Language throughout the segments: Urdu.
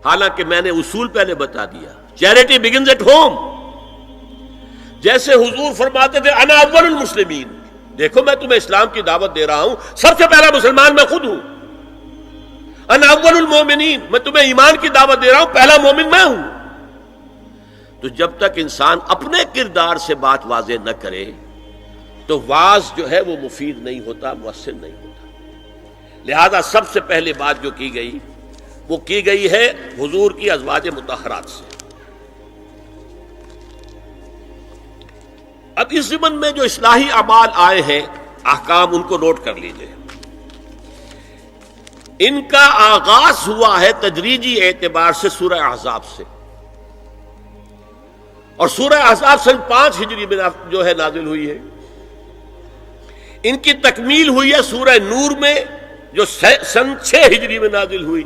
حالانکہ میں نے اصول پہلے بتا دیا، چیریٹی بگنز ایٹ ہوم. جیسے حضور فرماتے تھے انا اول المسلمین، دیکھو میں تمہیں اسلام کی دعوت دے رہا ہوں، سب سے پہلا مسلمان میں خود ہوں. انا اول المومنین، میں تمہیں ایمان کی دعوت دے رہا ہوں، پہلا مومن میں ہوں. تو جب تک انسان اپنے کردار سے بات واضح نہ کرے تو واعظ جو ہے وہ مفید نہیں ہوتا، مؤثر نہیں ہوتا. لہذا سب سے پہلے بات جو کی گئی وہ کی گئی ہے حضور کی ازواج مطہرات سے. اب اس ضمن میں جو اصلاحی اعمال آئے ہیں، احکام ان کو نوٹ کر لیجئے. ان کا آغاز ہوا ہے تدریجی اعتبار سے سورہ احزاب سے، اور سورہ احزاب سن 5 ہجری میں جو ہے نازل ہوئی ہے. ان کی تکمیل ہوئی ہے سورہ نور میں جو سن 6 ہجری میں نازل ہوئی.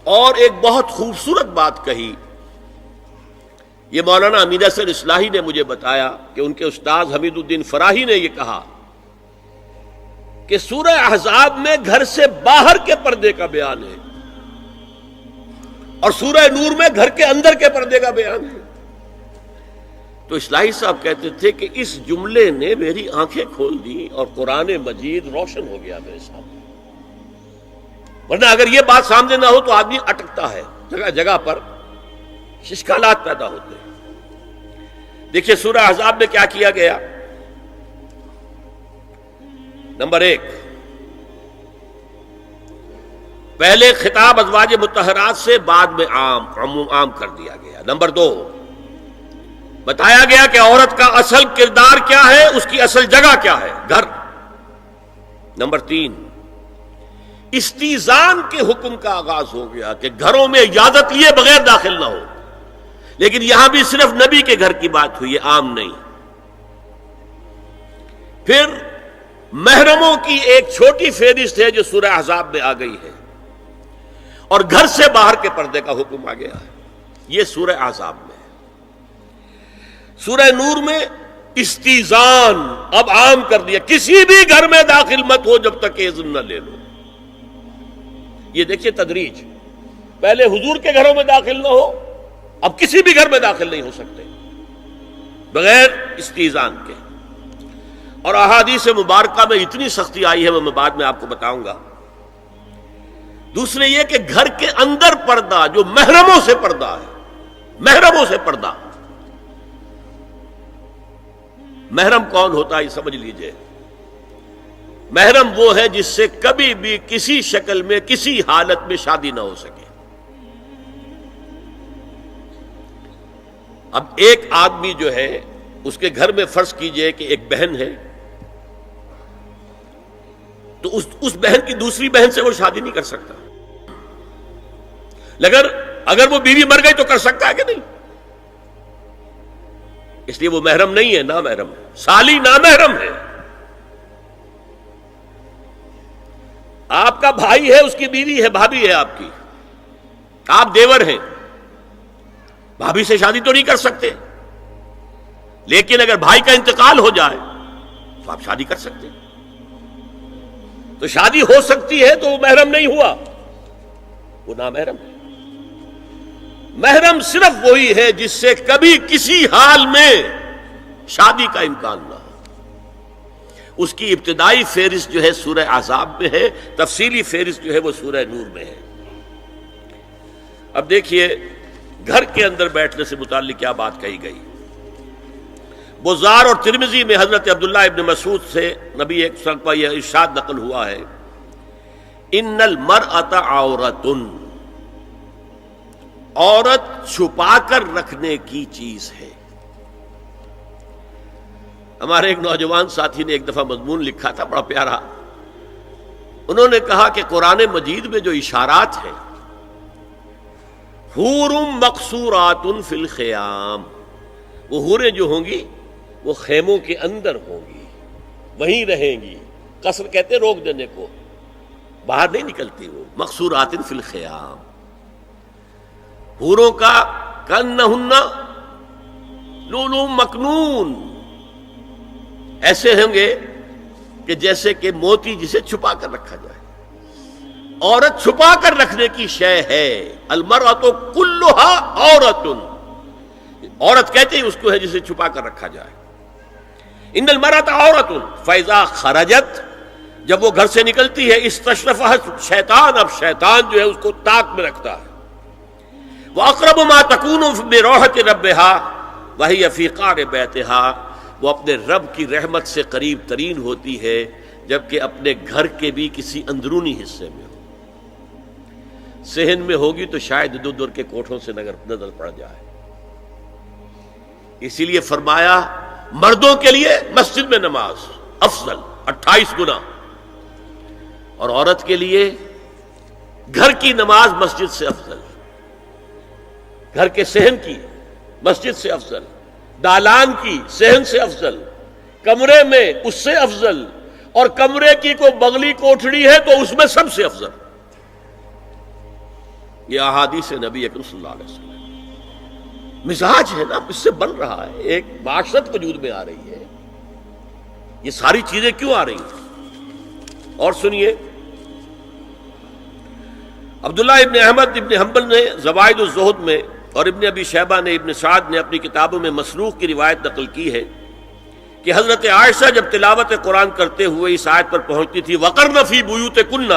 اور ایک بہت خوبصورت بات کہی، یہ مولانا امین احسن اصلاحی نے مجھے بتایا کہ ان کے استاد حمید الدین فراہی نے یہ کہا کہ سورہ احزاب میں گھر سے باہر کے پردے کا بیان ہے اور سورہ نور میں گھر کے اندر کے پردے کا بیان ہے. تو اصلاحی صاحب کہتے تھے کہ اس جملے نے میری آنکھیں کھول دی اور قرآن مجید روشن ہو گیا میرے سامنے. ورنہ اگر یہ بات سامنے نہ ہو تو آدمی اٹکتا ہے، جگہ جگہ پر اشکالات پیدا ہوتے ہیں. دیکھیے سورہ احزاب میں کیا کیا گیا. نمبر 1، پہلے خطاب ازواج مطہرات سے، بعد میں عام کر دیا گیا. نمبر 2، بتایا گیا کہ عورت کا اصل کردار کیا ہے، اس کی اصل جگہ کیا ہے، گھر. نمبر 3، استیزان کے حکم کا آغاز ہو گیا کہ گھروں میں اجازت لیے بغیر داخل نہ ہو. لیکن یہاں بھی صرف نبی کے گھر کی بات ہوئی ہے، عام نہیں. پھر محرموں کی ایک چھوٹی فہرست ہے جو سورہ احزاب میں آ گئی ہے، اور گھر سے باہر کے پردے کا حکم آ گیا ہے. یہ سورہ احزاب میں ہے. سورہ نور میں استیزان اب عام کر دیا، کسی بھی گھر میں داخل مت ہو جب تک کہ اذن نہ لے لو. یہ دیکھیے تدریج، پہلے حضور کے گھروں میں داخل نہ ہو، اب کسی بھی گھر میں داخل نہیں ہو سکتے بغیر استیزان کے. اور احادیث مبارکہ میں اتنی سختی آئی ہے وہ میں بعد میں آپ کو بتاؤں گا. دوسرے یہ کہ گھر کے اندر پردہ جو محرموں سے پردہ ہے، محرموں سے پردہ. محرم کون ہوتا ہے یہ سمجھ لیجئے. محرم وہ ہے جس سے کبھی بھی کسی شکل میں کسی حالت میں شادی نہ ہو سکے. اب ایک آدمی جو ہے اس کے گھر میں فرض کیجئے کہ ایک بہن ہے، تو اس بہن کی دوسری بہن سے وہ شادی نہیں کر سکتا. اگر وہ بیوی مر گئی تو کر سکتا ہے کہ نہیں؟ اس لیے وہ محرم نہیں ہے، نامحرم ہے. سالی نامحرم ہے. آپ کا بھائی ہے، اس کی بیوی ہے، بھابھی ہے آپ کی، آپ دیور ہیں، بھابھی سے شادی تو نہیں کر سکتے. لیکن اگر بھائی کا انتقال ہو جائے تو آپ شادی کر سکتے. تو شادی ہو سکتی ہے تو وہ محرم نہیں ہوا، وہ نامحرم ہے. محرم صرف وہی ہے جس سے کبھی کسی حال میں شادی کا امکان نہ ہو. اس کی ابتدائی فہرست جو ہے سورہ احزاب میں ہے، تفصیلی فہرست جو ہے وہ سورہ نور میں ہے. اب دیکھیے گھر کے اندر بیٹھنے سے متعلق کیا بات کہی گئی. بزار اور ترمذی میں حضرت عبداللہ ابن مسعود سے نبی ایک وسلم کا یہ ارشاد نقل ہوا ہے، ان المرأۃ عورۃ، عورت چھپا کر رکھنے کی چیز ہے. ہمارے ایک نوجوان ساتھی نے ایک دفعہ مضمون لکھا تھا بڑا پیارا. انہوں نے کہا کہ قرآن مجید میں جو اشارات ہیں، حور مقصورات فی الخیام، وہ حوریں جو ہوں گی وہ خیموں کے اندر ہوں گی، وہیں رہیں گی. قصر کہتے روک دینے کو، باہر نہیں نکلتی. وہ مقصورات فی الخیام، حوروں کا کانہن لؤلؤ مکنون، ایسے ہوں گے کہ جیسے کہ موتی جسے چھپا کر رکھا جائے. عورت چھپا کر رکھنے کی شے ہے. المرأۃ کلھا عورۃ، عورت کہتے ہیں اس کو ہے جسے چھپا کر رکھا جائے. ان المرأۃ عورۃ فاذا خرجت، جب وہ گھر سے نکلتی ہے، استشرفھا شیطان، اب شیطان جو ہے اس کو طاق میں رکھتا ہے. واقرب ما تکون برحمت ربھا وہی فی قعر بیتھا، وہ اپنے رب کی رحمت سے قریب ترین ہوتی ہے جبکہ اپنے گھر کے بھی کسی اندرونی حصے میں ہو. صحن میں ہوگی تو شاید ادھر ادھر کے کوٹھوں سے نظر پڑ جائے. اسی لیے فرمایا مردوں کے لیے مسجد میں نماز افضل 28 گنا، اور عورت کے لیے گھر کی نماز مسجد سے افضل، گھر کے صحن کی مسجد سے افضل، دالان کی صحن سے افضل، کمرے میں اس سے افضل، اور کمرے کی کوئی بغلی کوٹھڑی ہے تو اس میں سب سے افضل. یہ احادیث نبی اکرم صلی اللہ علیہ وسلم مزاج ہے نا، اس سے بن رہا ہے، ایک معاشرت وجود میں آ رہی ہے. یہ ساری چیزیں کیوں آ رہی ہیں؟ اور سنیے، عبداللہ ابن احمد ابن حنبل نے زوائد الزہد میں اور ابن ابی شیبہ نے، ابن سعد نے اپنی کتابوں میں مسروق کی روایت نقل کی ہے کہ حضرت عائشہ جب تلاوت قرآن کرتے ہوئے اس آیت پر پہنچتی تھی وَقَرْنَ فِي بُيُوتِكُنَّ،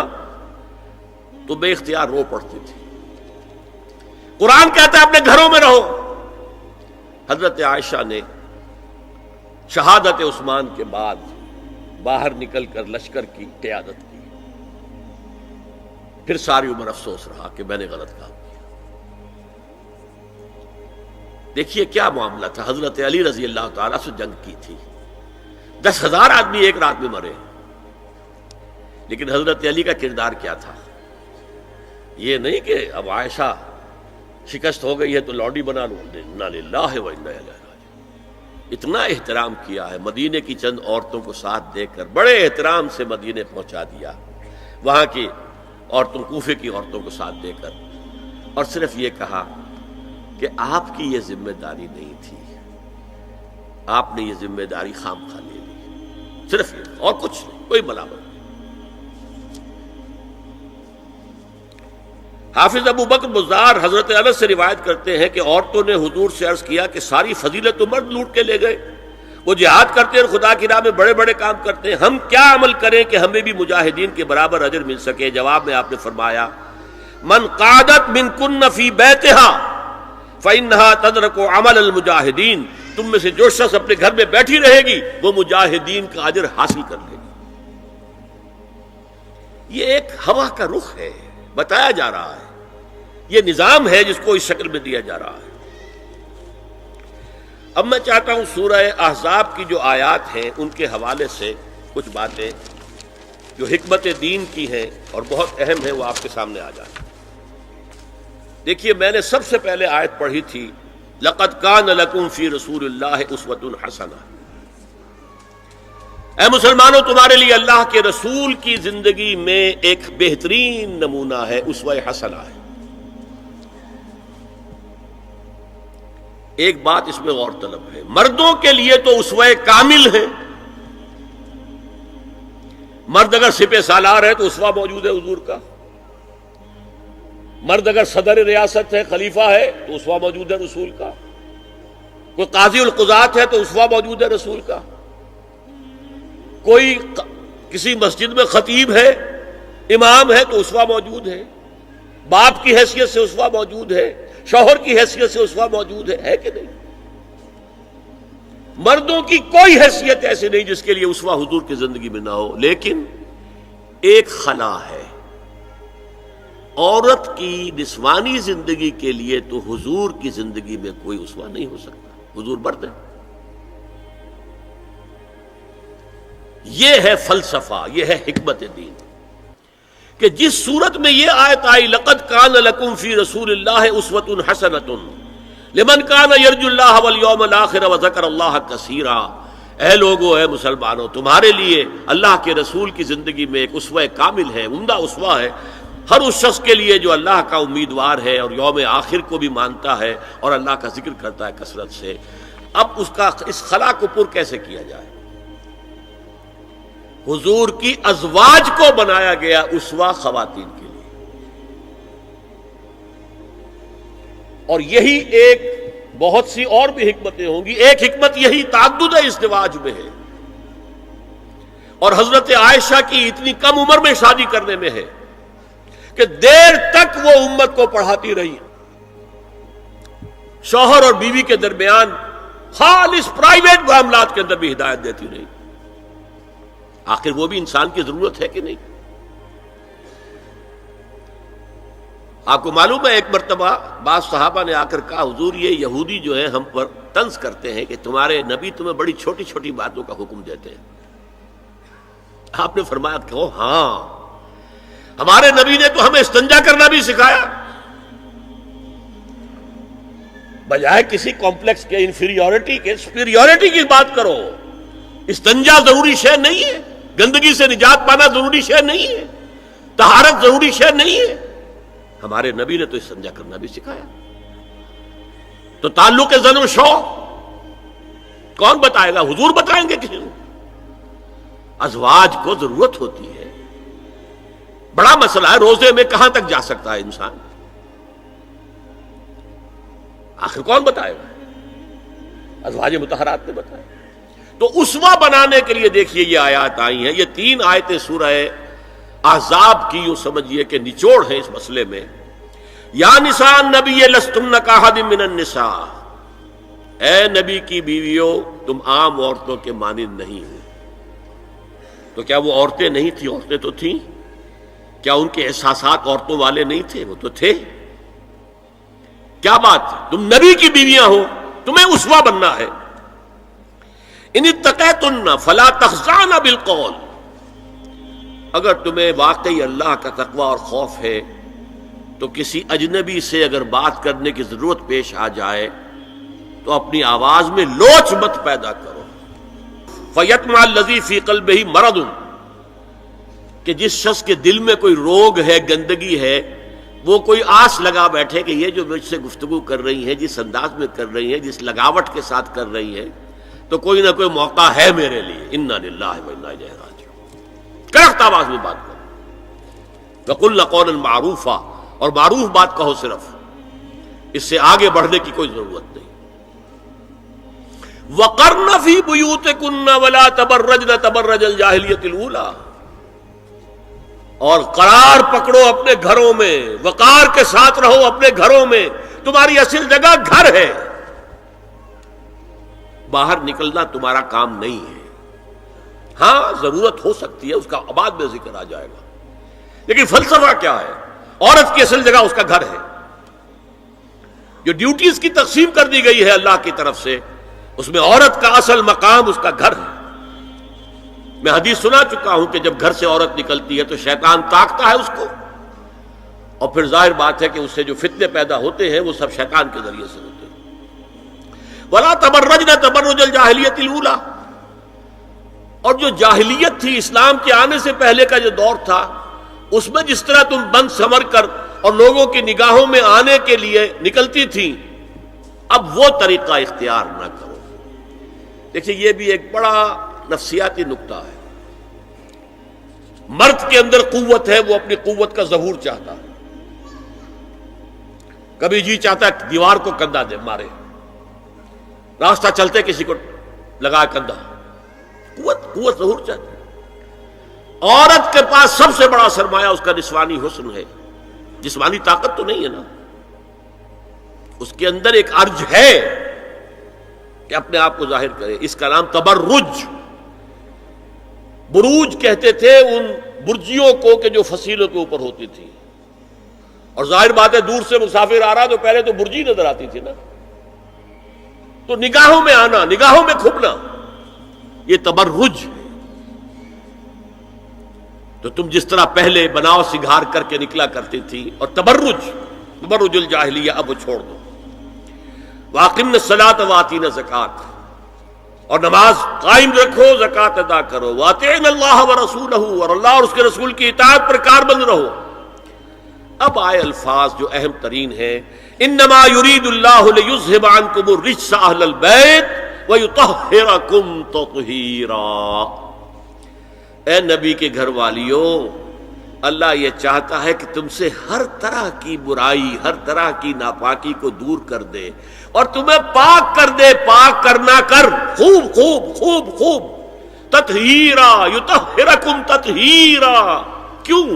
تو بے اختیار رو پڑتی تھی. قرآن کہتا ہے اپنے گھروں میں رہو. حضرت عائشہ نے شہادت عثمان کے بعد باہر نکل کر لشکر کی قیادت کی. پھر ساری عمر افسوس رہا کہ میں نے غلط کام کیا. دیکھیے کیا معاملہ تھا. حضرت علی رضی اللہ تعالیٰ سے جنگ کی تھی، 10,000 آدمی ایک رات میں مرے، لیکن حضرت علی کا کردار کیا تھا؟ یہ نہیں کہ اب عائشہ شکست ہو گئی ہے تو لوڈی بنا لوں. انا للہ و انا الیہ راجعون. اتنا احترام کیا ہے، مدینے کی چند عورتوں کو ساتھ دے کر بڑے احترام سے مدینے پہنچا دیا، وہاں کی عورتوں، کوفے کی عورتوں کو ساتھ دے کر، اور صرف یہ کہا کہ آپ کی یہ ذمہ داری نہیں تھی، آپ نے یہ ذمہ داری خام خواہ لے لی. صرف یہ، اور کچھ نہیں، کوئی ملامت نہیں. حافظ ابو بکر بزار حضرت انس سے روایت کرتے ہیں کہ عورتوں نے حضور سے عرض کیا کہ ساری فضیلت تو مرد لوٹ کے لے گئے، وہ جہاد کرتے ہیں، خدا کی راہ میں بڑے بڑے کام کرتے ہیں، ہم کیا عمل کریں کہ ہمیں بھی مجاہدین کے برابر اجر مل سکے؟ جواب میں آپ نے فرمایا من قعدت منکن فی بیتہا فإنہا تدرک عمل المجاہدین، تم میں سے جو شخص اپنے گھر میں بیٹھی رہے گی وہ مجاہدین کا اجر حاصل کر لے گی. یہ ایک ہوا کا رخ ہے، بتایا جا رہا ہے، یہ نظام ہے جس کو اس شکل میں دیا جا رہا ہے. اب میں چاہتا ہوں سورہ احزاب کی جو آیات ہیں ان کے حوالے سے کچھ باتیں جو حکمت دین کی ہیں اور بہت اہم ہیں وہ آپ کے سامنے آ جائیں. دیکھیے میں نے سب سے پہلے آیت پڑھی تھی لَقَدْ كَانَ لَكُمْ فِي رَسُولِ اللَّهِ أُسْوَةٌ حَسَنَةٌ. اے مسلمانوں، تمہارے لیے اللہ کے رسول کی زندگی میں ایک بہترین نمونہ ہے، اسوہ حسنہ ہے. ایک بات اس میں غور طلب ہے، مردوں کے لیے تو اسوہ کامل ہے. مرد اگر سپہ سالار ہے تو اسوہ موجود ہے حضور کا، مرد اگر صدر ریاست ہے، خلیفہ ہے تو اسوہ موجود ہے رسول کا، کوئی قاضی القضات ہے تو اسوہ موجود ہے رسول کا، کوئی کسی مسجد میں خطیب ہے، امام ہے تو اسوہ موجود ہے، باپ کی حیثیت سے اسوہ موجود ہے، شوہر کی حیثیت سے اسوہ موجود ہے کہ نہیں؟ مردوں کی کوئی حیثیت ایسی نہیں جس کے لیے اسوہ حضور کی زندگی میں نہ ہو. لیکن ایک خلا ہے، عورت کی نسوانی زندگی کے لیے تو حضور کی زندگی میں کوئی اسوہ نہیں ہو سکتا. حضور مرد ہے. یہ ہے فلسفہ، یہ ہے حکمت دین کہ جس صورت میں یہ آیت آئی لَقَدْ كَانَ لَكُمْ فِي رَسُولِ اللَّهِ أُسْوَةٌ حَسَنَةٌ لِمَنْ كَانَ يَرْجُو اللَّهَ وَالْيَوْمَ الْآخِرَ وَذَكَرَ اللَّهَ كَثِيرًا. اے لوگو، اے مسلمانوں، تمہارے لیے اللہ کے رسول کی زندگی میں ایک اسوہ کامل ہے، عمدہ اسوہ ہے ہر اس شخص کے لیے جو اللہ کا امیدوار ہے اور یوم آخر کو بھی مانتا ہے اور اللہ کا ذکر کرتا ہے کثرت سے. اب اس خلا کو پر کیسے کیا جائے؟ حضور کی ازواج کو بنایا گیا اسوہ خواتین کے لیے. اور یہی ایک بہت سی اور بھی حکمتیں ہوں گی. ایک حکمت یہی تعدد ازدواج میں ہے اور حضرت عائشہ کی اتنی کم عمر میں شادی کرنے میں ہے کہ دیر تک وہ امت کو پڑھاتی رہی. شوہر اور بیوی کے درمیان خالص پرائیویٹ معاملات کے اندر بھی ہدایت دیتی رہی. آخر وہ بھی انسان کی ضرورت ہے کہ نہیں؟ آپ کو معلوم ہے ایک مرتبہ بعض صحابہ نے آ کر کہا حضور یہ یہودی جو ہے ہم پر طنز کرتے ہیں کہ تمہارے نبی تمہیں بڑی چھوٹی چھوٹی باتوں کا حکم دیتے ہیں. آپ نے فرمایا کہ ہاں ہمارے نبی نے تو ہمیں استنجا کرنا بھی سکھایا. بجائے کسی کمپلیکس کے انفیریورٹی کے سپیریورٹی کی بات کرو. استنجا ضروری شے نہیں ہے, گندگی سے نجات پانا ضروری شے نہیں ہے, طہارت ضروری شے نہیں ہے. ہمارے نبی نے تو استنجا کرنا بھی سکھایا. تو تعلق زن و شو کون بتائے گا؟ حضور بتائیں گے کسی کو؟ ازواج کو ضرورت ہوتی ہے. بڑا مسئلہ ہے روزے میں کہاں تک جا سکتا ہے انسان؟ آخر کون بتائے گا؟ ازواج مطہرات نے بتایا. تو اسوہ بنانے کے لیے دیکھیے یہ آیات آئی ہیں. یہ 3 آیتیں سورہ احزاب کی یوں سمجھیے کہ نچوڑ ہیں اس مسئلے میں. یا نساء النبی لستن کاحد من النساء, اے نبی کی بیویوں تم عام عورتوں کے مانند نہیں ہو. تو کیا وہ عورتیں نہیں تھیں؟ عورتیں تو تھیں. کیا ان کے احساسات عورتوں والے نہیں تھے؟ وہ تو تھے. کیا بات ہے؟ تم نبی کی بیویاں ہو, تمہیں اسوہ بننا ہے. ان اتقیتن فلا تخضعن بالقول, اگر تمہیں واقعی اللہ کا تقوی اور خوف ہے تو کسی اجنبی سے اگر بات کرنے کی ضرورت پیش آ جائے تو اپنی آواز میں لوچ مت پیدا کرو. فیطمع الذی فی قلبہ مرض, کہ جس شخص کے دل میں کوئی روگ ہے, گندگی ہے, وہ کوئی آس لگا بیٹھے کہ یہ جو مجھ سے گفتگو کر رہی ہیں, جس انداز میں کر رہی ہیں, جس لگاوٹ کے ساتھ کر رہی ہیں, تو کوئی نہ کوئی موقع ہے میرے لیے. انا للہ و انا الیہ راجعون. کڑک آواز میں بات کرو. وقلن قولا معروفا, اور معروف بات کہو صرف, اس سے آگے بڑھنے کی کوئی ضرورت نہیں. وقرن فی بیوتکن ولا تبرجن تبرج الجاہلیۃ الاولی, اور قرار پکڑو اپنے گھروں میں, وقار کے ساتھ رہو اپنے گھروں میں. تمہاری اصل جگہ گھر ہے, باہر نکلنا تمہارا کام نہیں ہے. ہاں ضرورت ہو سکتی ہے, اس کا بعد میں ذکر آ جائے گا, لیکن فلسفہ کیا ہے؟ عورت کی اصل جگہ اس کا گھر ہے. جو ڈیوٹیز کی تقسیم کر دی گئی ہے اللہ کی طرف سے, اس میں عورت کا اصل مقام اس کا گھر ہے. میں حدیث سنا چکا ہوں کہ جب گھر سے عورت نکلتی ہے تو شیطان تاکتا ہے اس کو, اور پھر ظاہر بات ہے کہ اس سے جو فتنے پیدا ہوتے ہیں وہ سب شیطان کے ذریعے سے ہوتے ہیں. ولا تبرجن تبرج الجاہلیۃ الاولی, اور جو جاہلیت تھی اسلام کے آنے سے پہلے کا جو دور تھا, اس میں جس طرح تم بند سمر کر اور لوگوں کی نگاہوں میں آنے کے لیے نکلتی تھی, اب وہ طریقہ اختیار نہ کرو. دیکھیے یہ بھی ایک بڑا نفسیاتی نکتہ ہے. مرد کے اندر قوت ہے, وہ اپنی قوت کا ظہور چاہتا ہے. کبھی جی چاہتا ہے دیوار کو کندھا دے مارے, راستہ چلتے کسی کو لگا کندھا. قوت ظہور چاہتی ہے. عورت کے پاس سب سے بڑا سرمایہ اس کا نسوانی حسن ہے. جسمانی طاقت تو نہیں ہے نا, اس کے اندر ایک ارج ہے کہ اپنے آپ کو ظاہر کرے. اس کا نام تبرج. بروج کہتے تھے ان برجیوں کو کہ جو فصیلوں کے اوپر ہوتی تھی, اور ظاہر بات ہے دور سے مسافر آ رہا تو پہلے تو برجی نظر آتی تھی نا, تو نگاہوں میں آنا, نگاہوں میں کھپنا, یہ تبرج ہے. تو تم جس طرح پہلے بناؤ سنگھار کر کے نکلا کرتی تھی, اور تبرج الجاہلیہ اب وہ چھوڑ دو. واقمن الصلاۃ وآتین الزکوٰۃ, اور نماز قائم رکھو, زکوٰۃ ادا کرو. واطعن اللہ ورسولہ, اور اللہ اور اس کے رسول کی اطاعت پر کاربند رہو. اب آئے الفاظ جو اہم ترین ہیں. انما یرید اللہ لیذھب عنکم الرجس اہل البیت ویطہرکم تطہیرا. اے نبی کے گھر والیوں, اللہ یہ چاہتا ہے کہ تم سے ہر طرح کی برائی، ہر طرح کی ناپاکی کو دور کر دے اور تمہیں پاک کر دے. پاک کرنا کر، خوب خوب خوب خوب. تطہیرا یطہرکم تطہیرا. کیوں؟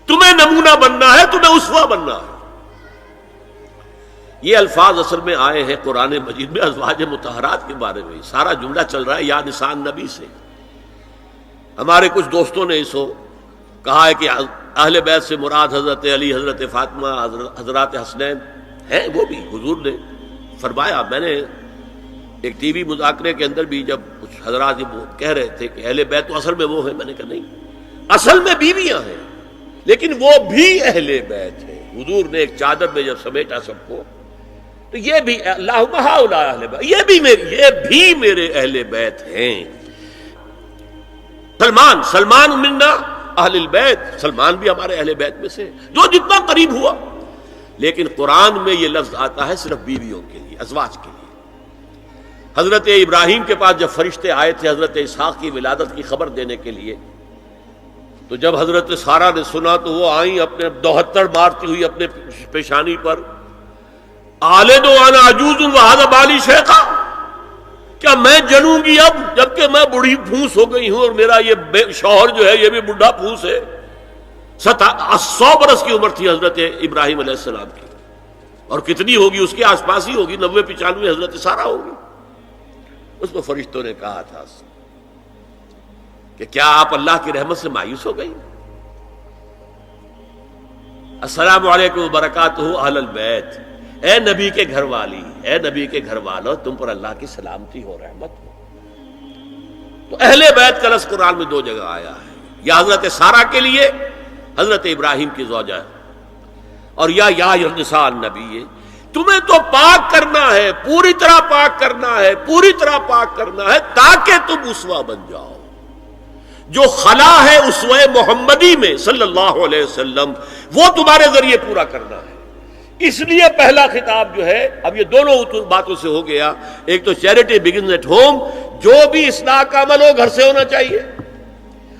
تمہیں نمونہ بننا ہے، تمہیں اسوہ بننا ہے. یہ الفاظ اصل میں آئے ہیں قرآن مجید میں ازواج مطہرات کے بارے میں. سارا جملہ چل رہا ہے یا نساء نبی سے. ہمارے کچھ دوستوں نے اسو کہا ہے کہ اہل بیت سے مراد حضرت علی، حضرت فاطمہ، حضرات حسنین ہیں. وہ بھی حضور نے فرمایا. میں نے ایک ٹی وی مذاکرے کے اندر بھی جب کچھ حضرات کہہ رہے تھے کہ اہل بیت تو اصل میں وہ ہیں، میں نے کہا نہیں، اصل میں بیویاں ہیں لیکن وہ بھی اہل بیت ہیں. حضور نے ایک چادر میں جب سمیٹا سب کو تو یہ بھی اللہم ہؤلاء اہل بیت، یہ بھی میرے اہل بیت ہیں. سلمان منا اہل البیت، سلمان بھی ہمارے اہل بیت میں سے، جو جتنا قریب ہوا. لیکن قرآن میں یہ لفظ آتا ہے صرف بیویوں کے لیے، ازواج کے لیے. حضرت ابراہیم کے پاس جب فرشتے آئے تھے حضرت اسحاق کی ولادت کی خبر دینے کے لیے، تو جب حضرت سارہ نے سنا تو وہ آئیں اپنے دوہتر مارتی ہوئی اپنے پیشانی پر. آلد وانا عجوز وہذا بالی شیخا، کیا میں جنوں گی اب جبکہ میں بوڑھی پھونس ہو گئی ہوں اور میرا یہ شوہر جو ہے یہ بھی بوڑھا پھونس ہے. 100 برس کی عمر تھی حضرت ابراہیم علیہ السلام کی، اور کتنی ہوگی اس کے آس پاس ہی ہوگی، 90-95 حضرت سارہ ہوگی. اس کو فرشتوں نے کہا تھا کہ کیا آپ اللہ کی رحمت سے مایوس ہو گئی؟ السلام علیکم وبرکاتہ اہل البیت، اے نبی کے گھر والی، اے نبی کے گھر والوں، تم پر اللہ کی سلامتی ہو، رحمت ہو. تو اہل بیت کا لفظ قرآن میں 2 جگہ آیا ہے، یا حضرت سارہ کے لیے حضرت ابراہیم کی زوجہ، اور یا نساء النبی. تمہیں تو پاک کرنا ہے، پوری طرح پاک کرنا ہے، پوری طرح پاک کرنا ہے تاکہ تم اسوہ بن جاؤ. جو خلا ہے اسوہ محمدی میں صلی اللہ علیہ وسلم، وہ تمہارے ذریعے پورا کرنا ہے. اس لیے پہلا خطاب جو ہے، اب یہ دونوں باتوں سے ہو گیا. ایک تو چیریٹی بگنز ایٹ ہوم، جو بھی اصلاح کا عمل ہو گھر سے ہونا چاہیے،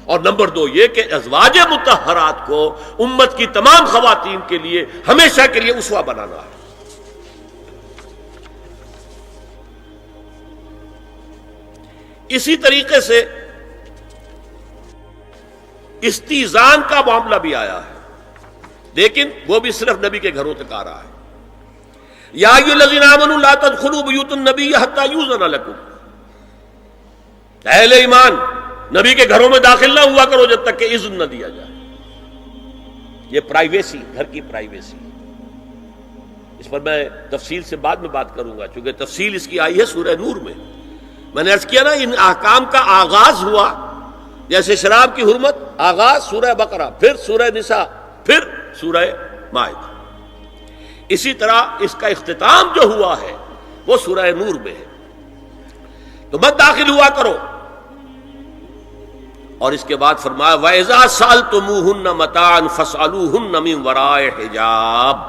اور نمبر 2 یہ کہ ازواج مطہرات کو امت کی تمام خواتین کے لیے ہمیشہ کے لیے اسوہ بنانا ہے. اسی طریقے سے استیزان کا معاملہ بھی آیا ہے، لیکن وہ بھی صرف نبی کے گھروں تک آ رہا ہے. یا ایھا الذین آمنوا لا تدخلوا بیوت النبی حتی یؤذن لکم. اہل ایمان، نبی کے گھروں میں داخل نہ ہوا کرو جب تک کہ اذن نہ دیا جائے. یہ پرائیویسی، گھر کی پرائیویسی، اس پر میں تفصیل سے بعد میں بات کروں گا، چونکہ تفصیل اس کی آئی ہے سورہ نور میں. میں نے عرض کیا نا، ان احکام کا آغاز ہوا جیسے شراب کی حرمت، آغاز سورہ بقرہ، پھر سورہ نساء، پھر سورہ مائدہ. اسی طرح اس کا اختتام جو ہوا ہے وہ سورہ نور میں ہے. تو مت داخل ہوا کرو. اور اس کے بعد فرمایا وَإِذَا سَأَلْتُمُوهُنَّ مَتَاعًا فَاسْأَلُوهُنَّ مِنْ وَرَاءِ حِجَابٍ.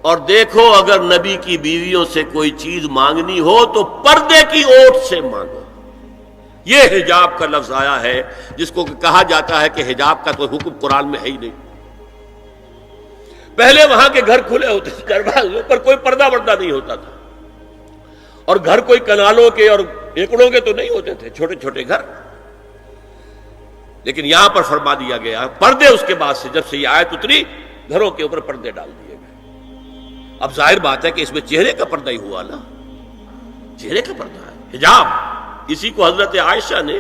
اور دیکھو اگر نبی کی بیویوں سے کوئی چیز مانگنی ہو تو پردے کی اوٹ سے مانگو. یہ حجاب کا لفظ آیا ہے جس کو کہا جاتا ہے کہ حجاب کا کوئی حکم قرآن میں ہے ہی نہیں. پہلے وہاں کے گھر کھلے ہوتے تھے، دروازوں پر کوئی پردہ وردہ نہیں ہوتا تھا، اور گھر کوئی کنالوں کے اور ایکڑوں کے تو نہیں ہوتے تھے، چھوٹے چھوٹے گھر. لیکن یہاں پر فرما دیا گیا پردے، اس کے بعد سے جب سے یہ آیت اتری گھروں کے اوپر پردے ڈال دیے گئے. اب ظاہر بات ہے کہ اس میں چہرے کا پردہ ہی ہوا نا، چہرے کا پردہ ہے حجاب. اسی کو حضرت عائشہ نے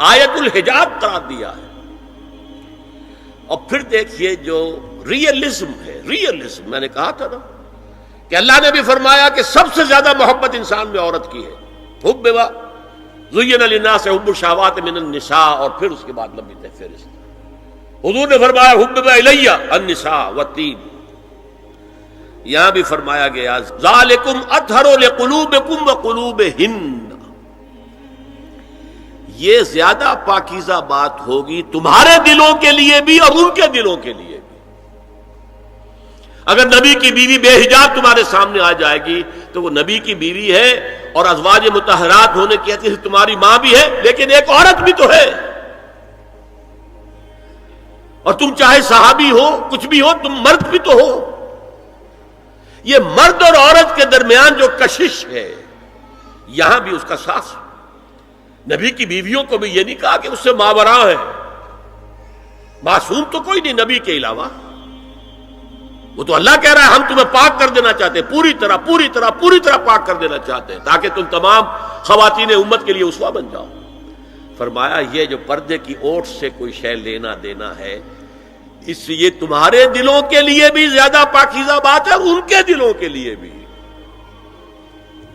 آیت الحجاب قرار دیا ہے. اور پھر دیکھیے جو ریئلزم ہے، ریئلزم میں نے کہا تھا نا کہ اللہ نے بھی فرمایا کہ سب سے زیادہ محبت انسان میں عورت کی ہے. حب زین للناس حب الشہوات من النساء، اور پھر اس کے بعد لمبی فہرست. حضور نے فرمایا حبب الیہ النساء والطیب. یہاں بھی فرمایا گیا ذالکم اطہر لقلوبکم وقلوبہن. یہ زیادہ پاکیزہ بات ہوگی تمہارے دلوں کے لیے بھی اور ان کے دلوں کے لیے بھی. اگر نبی کی بیوی بے حجاب تمہارے سامنے آ جائے گی تو وہ نبی کی بیوی ہے اور ازواج مطہرات ہونے کی حیثیت سے تمہاری ماں بھی ہے، لیکن ایک عورت بھی تو ہے. اور تم چاہے صحابی ہو کچھ بھی ہو تم مرد بھی تو ہو. یہ مرد اور عورت کے درمیان جو کشش ہے یہاں بھی اس کا ساس. نبی کی بیویوں کو بھی یہ نہیں کہا کہ اس سے ماوراء ہے. معصوم تو کوئی نہیں نبی کے علاوہ. وہ تو اللہ کہہ رہا ہے ہم تمہیں پاک کر دینا چاہتے ہیں, پوری طرح پاک کر دینا چاہتے ہیں تاکہ تم تمام خواتین امت کے لیے اسوہ بن جاؤ. فرمایا یہ جو پردے کی اوٹ سے کوئی شے لینا دینا ہے اس سے یہ تمہارے دلوں کے لیے بھی زیادہ پاکیزہ بات ہے اور ان کے دلوں کے لیے بھی.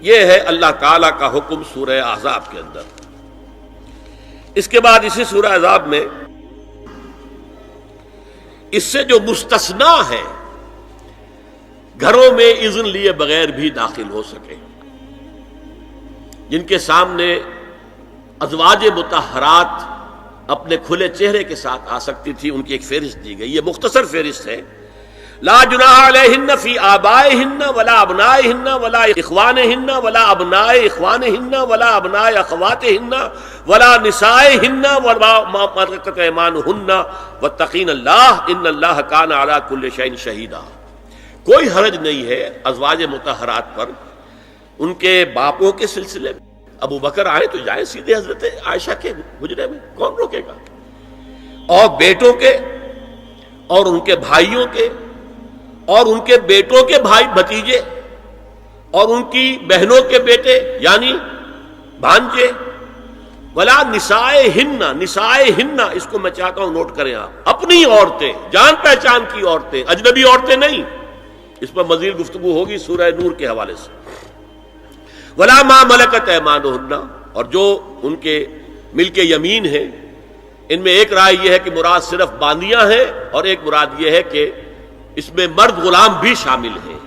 یہ ہے اللہ تعالی کا حکم سورہ احزاب کے اندر. اس کے بعد اسی سورہ احزاب میں اس سے جو مستثنا ہے گھروں میں اذن لیے بغیر بھی داخل ہو سکے, جن کے سامنے ازواج مطہرات اپنے کھلے چہرے کے ساتھ آ سکتی تھی, ان کی ایک فہرست دی گئی. یہ مختصر فہرست ہے. لا جناح علیہن فی آبائہن ولا ابنائہن ولا اخوانہن ولا ابناء اخوانہن ولا ابناء اخواتہن ولا نسائہن ولا ما ملکت ایمانہن واتقین اللہ ان اللہ کان علی کل شیء شہیدا. کوئی حرج نہیں ہے ازواج مطہرات پر ان کے باپوں کے سلسلے میں. ابو بکر آئے تو جائیں سیدھے حضرت عائشہ کے حجرے میں, کون روکے گا. اور بیٹوں کے اور ان کے بھائیوں کے اور ان کے بیٹوں کے بھائی بھتیجے اور ان کی بہنوں کے بیٹے یعنی بھانجے. ولا نسائہن اس کو میں چاہتا ہوں نوٹ کریں آپ, اپنی عورتیں, جان پہچان کی عورتیں, اجنبی عورتیں نہیں. اس پر مزید گفتگو ہوگی سورہ نور کے حوالے سے. ولا ما ملکت ایمانہن, اور جو ان کے ملک یمین ہیں. ان میں ایک رائے یہ ہے کہ مراد صرف باندیاں ہیں اور ایک مراد یہ ہے کہ اس میں مرد غلام بھی شامل ہیں.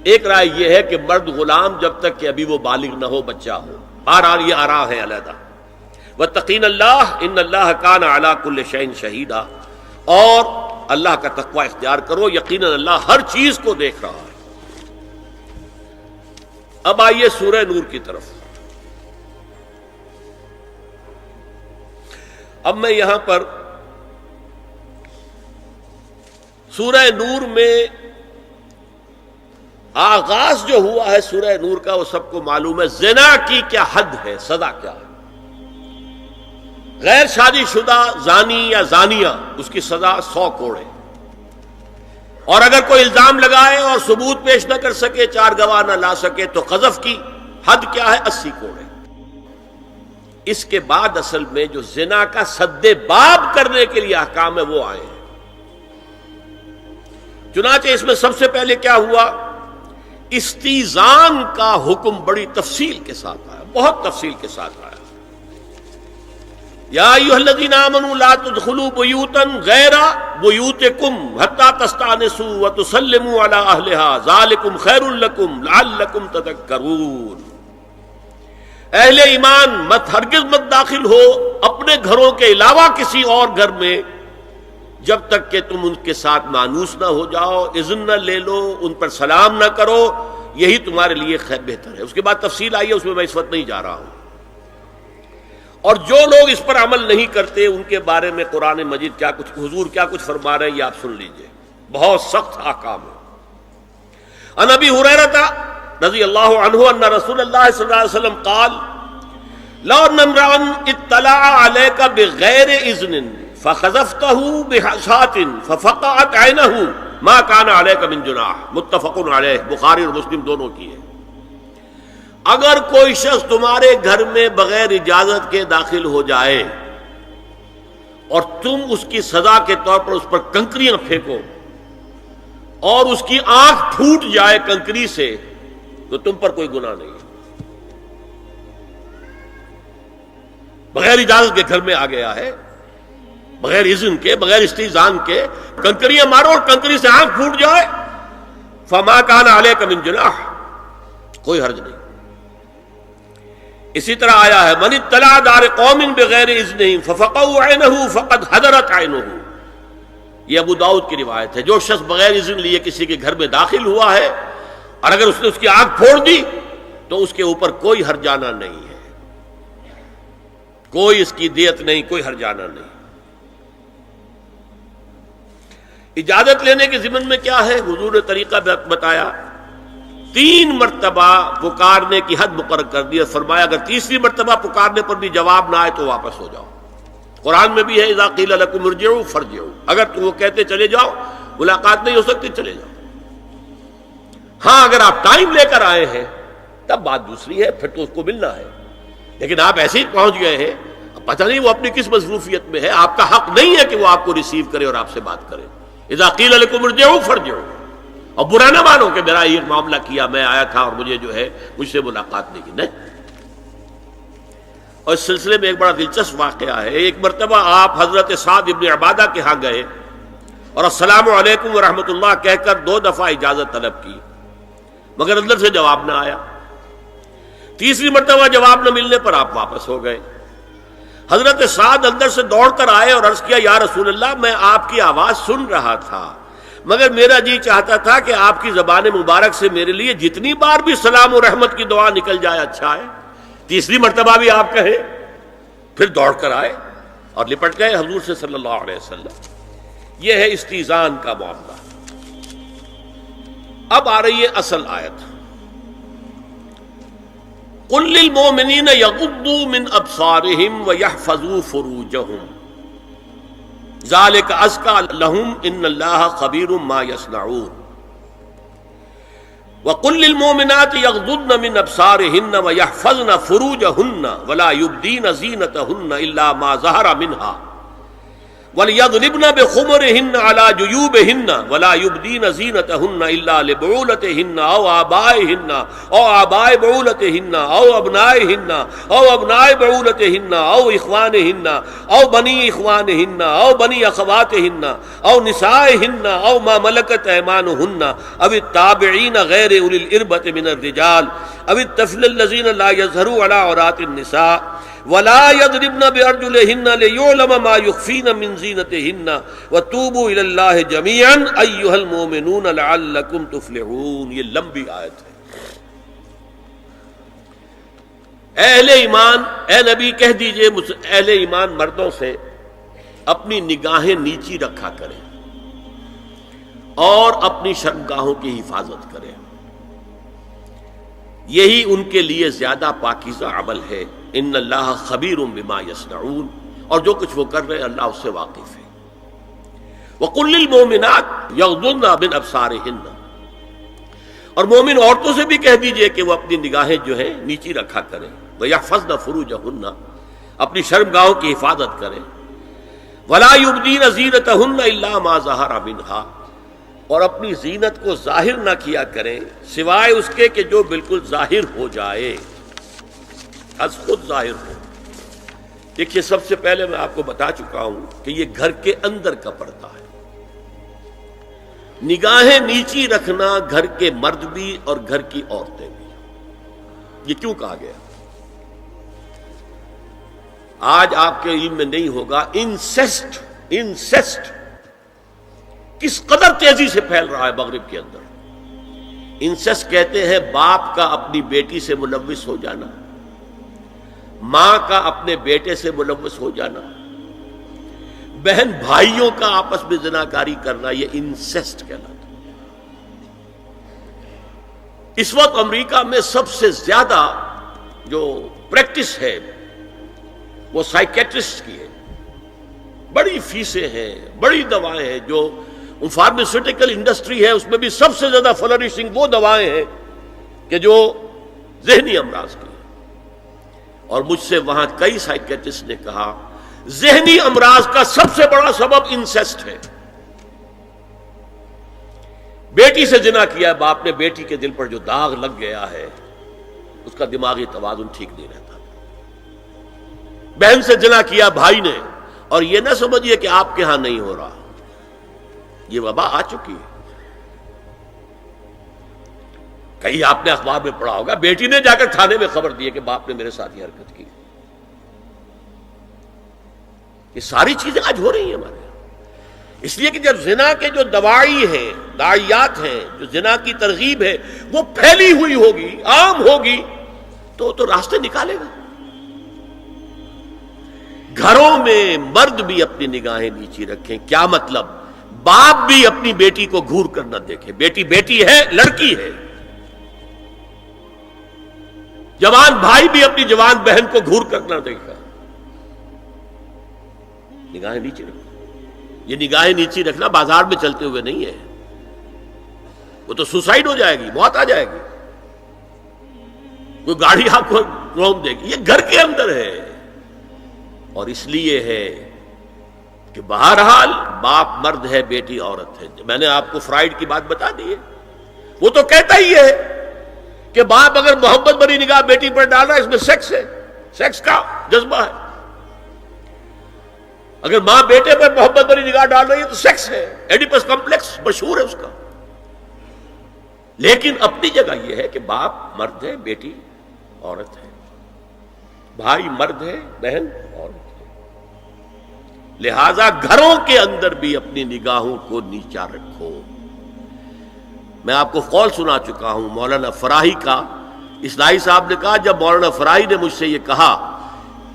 ایک رائے یہ ہے کہ مرد غلام جب تک کہ ابھی وہ بالغ نہ ہو, بچہ ہو. بہرحال یہ آراء ہے علیحدہ. واتقین اللہ ان اللہ کان علی کل شیء شہیدا, اور اللہ کا تقوی اختیار کرو, یقیناً اللہ ہر چیز کو دیکھ رہا ہے. اب آئیے سورہ نور کی طرف. اب میں یہاں پر سورہ نور میں آغاز جو ہوا ہے سورہ نور کا وہ سب کو معلوم ہے. زنا کی کیا حد ہے, سزا کیا ہے. غیر شادی شدہ زانی یا زانیہ اس کی سزا 100 کوڑے, اور اگر کوئی الزام لگائے اور ثبوت پیش نہ کر سکے, 4 گواہ نہ لا سکے تو قذف کی حد کیا ہے 80 کوڑے. اس کے بعد اصل میں جو زنا کا سد باب کرنے کے لیے احکام ہے وہ آئے ہیں. چنانچہ اس میں سب سے پہلے کیا ہوا, استیزان کا حکم بڑی تفصیل کے ساتھ آیا, بہت تفصیل کے ساتھ آیا. یا ایھا الذین آمنوا لا تدخلوا بیوتا غیر بیوتکم حتی تستأنسوا وتسلموا علی اہلها ذالکم خیر لکم لعلکم تذکرون. اہل ایمان ہرگز مت داخل ہو اپنے گھروں کے علاوہ کسی اور گھر میں جب تک کہ تم ان کے ساتھ مانوس نہ ہو جاؤ, اذن نہ لے لو, ان پر سلام نہ کرو, یہی تمہارے لیے خیر بہتر ہے. اس کے بعد تفصیل آئی ہے, اس میں میں اس وقت نہیں جا رہا ہوں. اور جو لوگ اس پر عمل نہیں کرتے ان کے بارے میں قرآن مجید کیا کچھ, حضور کیا کچھ فرما رہے ہیں یہ آپ سن لیجئے. بہت سخت احکام ہے. عن ابی ہریرہ رضی اللہ عنہ ان رسول اللہ صلی اللہ علیہ وسلم قال لو ان امرا اطلع علیک بغیر اذن فخذفته بحشاة ففقعت عینه ما كان علیک من جناح. متفق علیہ, بخاری اور مسلم دونوں کی ہے. اگر کوئی شخص تمہارے گھر میں بغیر اجازت کے داخل ہو جائے اور تم اس کی سزا کے طور پر اس پر کنکریاں پھینکو اور اس کی آنکھ پھوٹ جائے کنکری سے تو تم پر کوئی گناہ نہیں. بغیر اجازت کے گھر میں آ گیا ہے, بغیر اذن کے, بغیر استئذان کے کنکریاں مارو اور کنکری سے آنکھ پھوٹ جائے, فما کان علیک من جناح, کوئی حرج نہیں. اسی طرح آیا ہے من اطلع دار قوم بغیر اذنہم ففقعوا عینہ فقد حضرت عینہ. یہ ابو داؤد کی روایت ہے. جو شخص بغیر اذن لیے کسی کے گھر میں داخل ہوا ہے اور اگر اس نے اس کی آنکھ پھوڑ دی تو اس کے اوپر کوئی ہرجانہ نہیں ہے, کوئی اس کی دیت نہیں, کوئی ہرجانہ نہیں. اجازت لینے کے ضمن میں کیا ہے؟ حضور نے طریقہ بتایا، 3 مرتبہ پکارنے کی حد مقرر کر دی، فرمایا اگر تیسری مرتبہ پکارنے پر بھی جواب نہ آئے تو واپس ہو جاؤ۔ قرآن میں بھی ہے اذا قیل لکم ارجعوا فارجعوا، اگر تم وہ کہتے چلے جاؤ، ملاقات نہیں ہو سکتی، چلے جاؤ۔ ہاں اگر آپ ٹائم لے کر آئے ہیں تب بات دوسری ہے، پھر تو اس کو ملنا ہے، لیکن آپ ایسے ہی پہنچ گئے ہیں، پتہ نہیں وہ اپنی کس مصروفیت میں ہے، آپ کا حق نہیں ہے کہ وہ آپ کو ریسیو کرے اور آپ سے بات کرے۔ اذا قیل لکم ارجعوا فارجعوا، اور برا نہ مانو کہ میرا یہ معاملہ کیا، میں آیا تھا اور مجھے جو ہے مجھ سے ملاقات نہیں کی، نہیں۔ اور اس سلسلے میں ایک بڑا دلچسپ واقعہ ہے۔ ایک مرتبہ آپ حضرت سعد ابن عبادہ کے ہاں گئے اور السلام علیکم ورحمۃ اللہ کہہ کر 2 دفعہ اجازت طلب کی، مگر اندر سے جواب نہ آیا۔ تیسری مرتبہ جواب نہ ملنے پر آپ واپس ہو گئے۔ حضرت سعد اندر سے دوڑ کر آئے اور عرض کیا یا رسول اللہ، میں آپ کی آواز سن رہا تھا، مگر میرا جی چاہتا تھا کہ آپ کی زبان مبارک سے میرے لیے جتنی بار بھی سلام و رحمت کی دعا نکل جائے اچھا ہے، تیسری مرتبہ بھی آپ کہیں۔ پھر دوڑ کر آئے اور لپٹ گئے حضور سے صلی اللہ علیہ وسلم۔ یہ ہے استیزان کا معاملہ۔ اب آ رہی ہے اصل آیت، قل للمؤمنین یغضوا من ابصارہم ویحفظوا فروجہم ذالک ازکی لہم ان اللہ خبیر ما یصنعون وقل للمؤمنات یغضضن من ابصارہن ویحفظن فروجہن ولا یبدین زینتہن الا ما ظہر منہا وَلْيَضْرِبْنَ بِخُمُرِهِنَّ عَلَى جُيُوبِهِنَّ وَلَا يُبْدِينَ زِينَتَهُنَّ إِلَّا لِبُعُولَتِهِنَّ أَوْ آبَائِهِنَّ أَوْ آبَاءِ بُعُولَتِهِنَّ أَوْ أَبْنَائِهِنَّ أَوْ أَبْنَاءِ بُعُولَتِهِنَّ أَوْ إِخْوَانِهِنَّ أَوْ بَنِي إِخْوَانِهِنَّ أَوْ بَنِي أَخَوَاتِهِنَّ أَوْ نِسَائِهِنَّ أَوْ مَا مَلَكَتْ أَيْمَانُهُنَّ أَوِ التَّابِعِينَ غَيْرِ أُولِي الْإِرْبَةِ مِنَ الرِّجَالِ أَوِ الطَّفْلِ الَّذِينَ لَا يَظْهَرُوا عَلَى عَوْرَاتِ النِّسَاءِ وَلَا يَضْرِبْنَ بِأَرْجُلِهِنَّ لِيُعْلَمَ مَا يُخْفِينَ مِنْ زِينَتِهِنَّ وَتُوبُوا إِلَى اللَّهِ جَمِيعًا أَيُّهَا الْمُؤْمِنُونَ لَعَلَّكُمْ تُفْلِحُونَ۔ یہ لمبی آیت ہے۔ اہل ایمان، اے نبی کہہ دیجئے اہل ایمان مردوں سے اپنی نگاہیں نیچی رکھا کریں اور اپنی شرمگاہوں کی حفاظت کریں، یہی ان کے لیے زیادہ پاکیزہ عمل ہے۔ ان اللہ خبیر بما یصنعون، اور جو کچھ وہ کر رہے ہیں اللہ اس سے واقف ہے۔ وَقُلْ لِلْمُؤْمِنَاتِ یغضضن من ابصارہن، اور مومن عورتوں سے بھی کہہ دیجئے کہ وہ اپنی نگاہیں جو ہے نیچی رکھا کریں، وَيَحْفَظْنَ فُرُوجَهُنَّ، اپنی شرمگاہوں کی حفاظت کریں، وَلَا يُبْدِينَ زِينَتَهُنَّ إِلَّا مَا ظَهَرَ مِنْهَا، اور اپنی زینت کو ظاہر نہ کیا کریں سوائے اس کے کہ جو بالکل ظاہر ہو جائے، از خود ظاہر ہو۔ دیکھیے سب سے پہلے میں آپ کو بتا چکا ہوں کہ یہ گھر کے اندر کا پردہ ہے۔ نگاہیں نیچی رکھنا گھر کے مرد بھی اور گھر کی عورتیں بھی۔ یہ کیوں کہا گیا؟ آج آپ کے علم میں نہیں ہوگا انسیسٹ کس قدر تیزی سے پھیل رہا ہے مغرب کے اندر۔ انسیسٹ کہتے ہیں باپ کا اپنی بیٹی سے ملوث ہو جانا، ماں کا اپنے بیٹے سے ملوث ہو جانا، بہن بھائیوں کا آپس میں زناکاری کرنا، یہ انسیسٹ کہلاتا ہے۔ اس وقت امریکہ میں سب سے زیادہ جو پریکٹس ہے وہ سائیکیٹرسٹ کی ہے، بڑی فیسیں ہیں، بڑی دوائیں ہیں، جو فارماسیوٹیکل انڈسٹری ہے اس میں بھی سب سے زیادہ فلرشنگ وہ دوائیں ہیں کہ جو ذہنی امراض کی ہیں۔ اور مجھ سے وہاں کئی سائیکیٹرسٹ نے کہا ذہنی امراض کا سب سے بڑا سبب انسیسٹ ہے۔ بیٹی سے زنا کیا ہے باپ نے، بیٹی کے دل پر جو داغ لگ گیا ہے اس کا دماغی توازن ٹھیک نہیں رہتا۔ بہن سے زنا کیا بھائی نے، اور یہ نہ سمجھیے کہ آپ کے ہاں نہیں ہو رہا، یہ وبا آ چکی ہے۔ کہیں آپ نے اخبار میں پڑھا ہوگا بیٹی نے جا کر تھانے میں خبر دی کہ باپ نے میرے ساتھ یہ حرکت کی۔ یہ ساری چیزیں آج ہو رہی ہیں ہمارے یہاں، اس لیے کہ جب زنا کے جو دواعی ہیں، داعیات ہیں، جو زنا کی ترغیب ہے وہ پھیلی ہوئی ہوگی، عام ہوگی، تو راستے نکالے گا۔ گھروں میں مرد بھی اپنی نگاہیں نیچی رکھیں۔ کیا مطلب؟ باپ بھی اپنی بیٹی کو گھور کر نہ دیکھے. بیٹی بیٹی ہے، لڑکی ہے. جوان بھائی بھی اپنی جوان بہن کو گھور کر نہ دیکھا. نگاہیں نیچے رکھو. یہ نگاہیں نیچے رکھنا بازار میں چلتے ہوئے نہیں ہے. وہ تو سوسائڈ ہو جائے گی، موت آ جائے گی. کوئی گاڑی آپ کو روک دے گی. یہ گھر کے اندر ہے. اور اس لیے ہے کہ بہرحال باپ مرد ہے، بیٹی عورت ہے. میں نے آپ کو فرائیڈ کی بات بتا دی ہے. وہ تو کہتا ہی ہے کہ باپ اگر محبت بری نگاہ بیٹی پر ڈال رہا ہے، اس میں سیکس ہے، سیکس کا جذبہ ہے. اگر ماں بیٹے پر محبت بری نگاہ ڈال رہی ہے تو سیکس ہے. ایڈیپس کمپلیکس مشہور ہے اس کا. لیکن اپنی جگہ یہ ہے کہ باپ مرد ہے، بیٹی عورت ہے. بھائی مرد ہے، بہن عورت ہے. لہذا گھروں کے اندر بھی اپنی نگاہوں کو نیچا رکھو. میں آپ کو قول سنا چکا ہوں مولانا فراہی کا. اصلاحی صاحب نے کہا، جب مولانا فراہی نے مجھ سے یہ کہا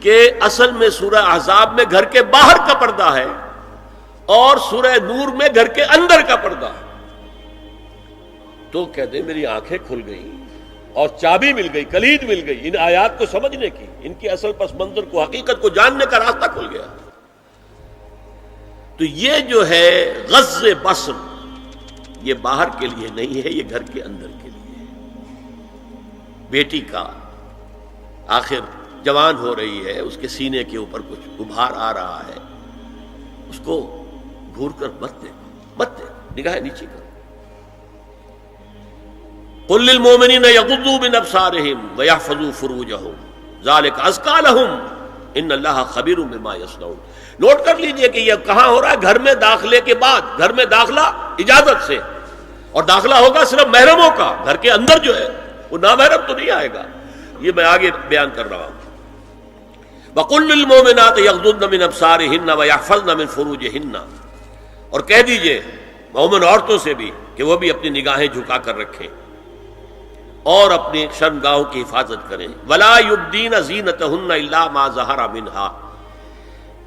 کہ اصل میں سورہ احزاب میں گھر کے باہر کا پردہ ہے اور سورہ نور میں گھر کے اندر کا پردہ ہے، تو کہتے میری آنکھیں کھل گئیں اور چابی مل گئی، کلید مل گئی ان آیات کو سمجھنے کی. ان کی اصل پس منظر کو، حقیقت کو جاننے کا راستہ کھل گیا. تو یہ جو ہے غزِ بصر، یہ باہر کے لیے نہیں ہے، یہ گھر کے اندر کے لیے ہے. بیٹی کا آخر جوان ہو رہی ہے، اس کے سینے کے اوپر کچھ ابھار آ رہا ہے، اس کو گھور کر مت دے، مت دے، نگاہ نیچے کر. قل للمؤمنین یغضوا من ابصارہم ویحفظوا فروجہم ذلک ازکی لہم ان اللہ خبیر بما یصنعون. نوٹ کر لیجئے کہ یہ کہاں ہو رہا ہے؟ گھر میں داخلے کے بعد. گھر میں داخلہ اجازت سے، اور داخلہ ہوگا صرف محرموں کا. گھر کے اندر جو ہے وہ نامحرم تو نہیں آئے گا. یہ میں آگے بیان کر رہا ہوں. وَقُلْ لِلْمُؤْمِنَاتِ يَغْضُضْنَ مِنْ أَبْصَارِهِنَّ وَيَحْفَظْنَ مِنْ فُرُوجِهِنَّ. اور کہہ دیجئے مومن عورتوں سے بھی کہ وہ بھی اپنی نگاہیں جھکا کر رکھیں اور اپنی شرمگاہوں کی حفاظت کریں. وَلَا يُبْدِينَ زِينَتَهُنَّ إِلَّا مَا ظَهَرَ مِنْهَا.